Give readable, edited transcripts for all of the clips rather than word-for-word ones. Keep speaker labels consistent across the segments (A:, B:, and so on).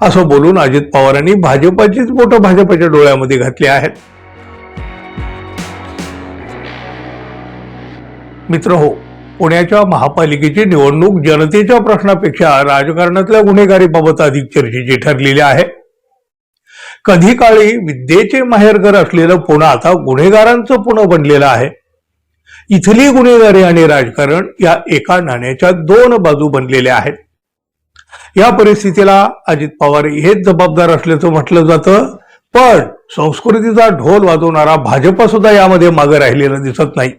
A: असं बोलून अजित पवारांनी भाजपाचीच बोटं भाजपाच्या डोळ्यामध्ये घातली आहेत. मित्रहो, पुण्याच्या महापालिकेची निवडणूक जनतेच्या प्रश्नापेक्षा राजकारणातल्या गुन्हेगारीबाबत अधिक चर्चेची ठरलेली आहे. कधी काळी विद्येचे माहेरघर असलेलं पुणे आता गुन्हेगारांचं पुणे बनलेलं आहे. इथली गुन्हेगारी आणि राजकारण या एका नाण्याच्या दोन बाजू बनलेल्या आहेत. या परिस्थितीला अजित पवार हेच जबाबदार असल्याचं म्हटलं जातं, पण संस्कृतीचा ढोल वाजवणारा भाजप सुद्धा यामध्ये मागे राहिलेला दिसत नाही.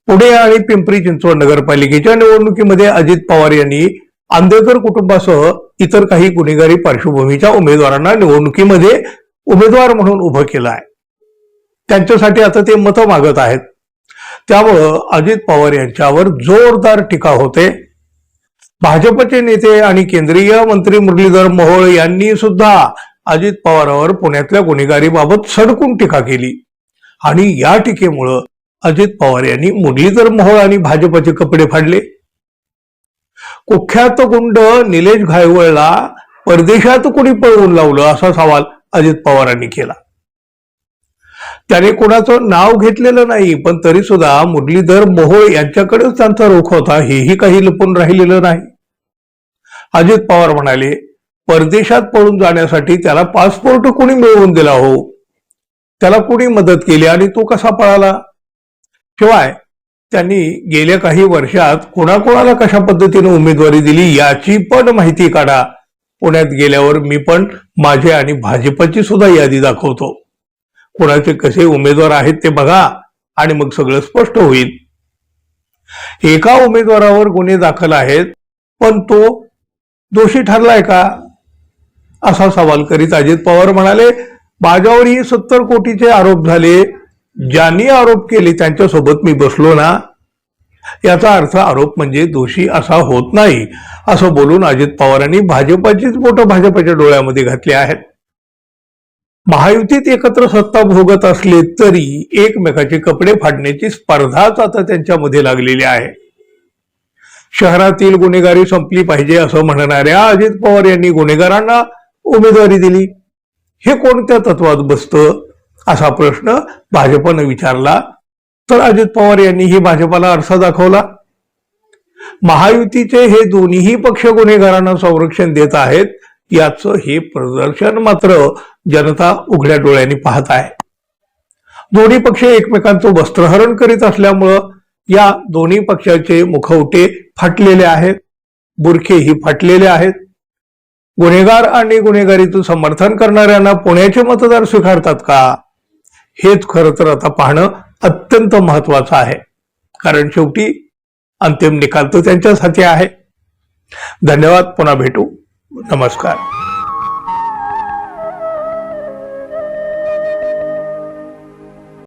A: पुणे आणि पिंपरी चिंचवड नगरपालिकेच्या निवडणुकीमध्ये अजित पवार यांनी आंदेकर कुटुंबासह इतर काही गुन्हेगारी पार्श्वभूमीच्या उमेदवारांना निवडणुकीमध्ये उमेदवार म्हणून उभं केलं आहे. त्यांच्यासाठी आता ते मतं मागत आहेत. त्यामुळं अजित पवार यांच्यावर जोरदार टीका होते. भाजपचे नेते आणि केंद्रीय मंत्री मुरलीधर मोहोळ यांनी सुद्धा अजित पवारांवर पुण्यातल्या गुन्हेगारीबाबत सडकून टीका केली आणि या टीकेमुळं अजित पवार यांनी मुरलीधर मोहोळ आणि भाजपचे कपडे फाडले. कुख्यात गुंड निलेश घायवळला परदेशात कोणी पळवून लावलं असा सवाल अजित पवारांनी केला. त्याने कोणाचं नाव घेतलेलं नाही, पण तरी सुद्धा मुरलीधर मोहोळ यांच्याकडेच त्यांचा रोख होता हेही काही लपून राहिलेलं नाही. अजित पवार म्हणाले, परदेशात पळून जाण्यासाठी त्याला पासपोर्ट कोणी मिळवून दिला हो, त्याला कोणी मदत केली आणि तो कसा पळाला. शिवाय त्यांनी गेल्या काही वर्षात कोणाकोणाला कशा पद्धतीने उमेदवारी दिली याची पण माहिती काढा. पुण्यात गेल्यावर मी पण माझे आणि भाजपची सुद्धा यादी दाखवतो. कोणाचे कसे उमेदवार आहेत ते बघा आणि मग सगळं स्पष्ट होईल. एका उमेदवारावर गुन्हे दाखल आहेत, पण तो दोषी ठरलाय का असा सवाल करीत अजित पवार म्हणाले, माझ्यावरही 70 कोटीचे आरोप झाले. ज्यांनी आरोप केले त्यांच्यासोबत मी बसलो ना, याचा अर्थ आरोप म्हणजे दोषी असा होत नाही. असं बोलून अजित पवारांनी भाजपाचीच बोटं भाजपाच्या डोळ्यामध्ये घातली आहेत. महायुतीत एकत्र सत्ता भोगत असले तरी एकमेकाचे कपडे फाडण्याची स्पर्धाच आता त्यांच्यामध्ये लागलेली आहे. शहरातील गुन्हेगारी संपली पाहिजे असं म्हणणाऱ्या अजित पवार यांनी गुन्हेगारांना उमेदवारी दिली, हे कोणत्या तत्वात बसतं असा प्रश्न भाजपनं विचारला तर अजित पवार यांनीही भाजपाला आरसा दाखवला. महायुतीचे हे दोन्ही पक्ष गुन्हेगारांना संरक्षण देत आहेत याचं हे प्रदर्शन मात्र जनता उघड्या डोळ्यांनी पाहत आहे. दोन्ही पक्ष एकमेकांचं वस्त्रहरण करीत असल्यामुळं या दोन्ही पक्षाचे मुखवटे फाटलेले आहेत, बुरखेही फाटलेले आहेत. गुन्हेगार आणि गुन्हेगारीचं समर्थन करणाऱ्यांना पुण्याचे मतदार स्वीकारतात का, हेच खरं तर आता पाहणं अत्यंत महत्वाचं आहे. कारण शेवटी अंतिम निकाल तर त्यांच्याच हाती आहे. धन्यवाद. पुन्हा भेटू. नमस्कार.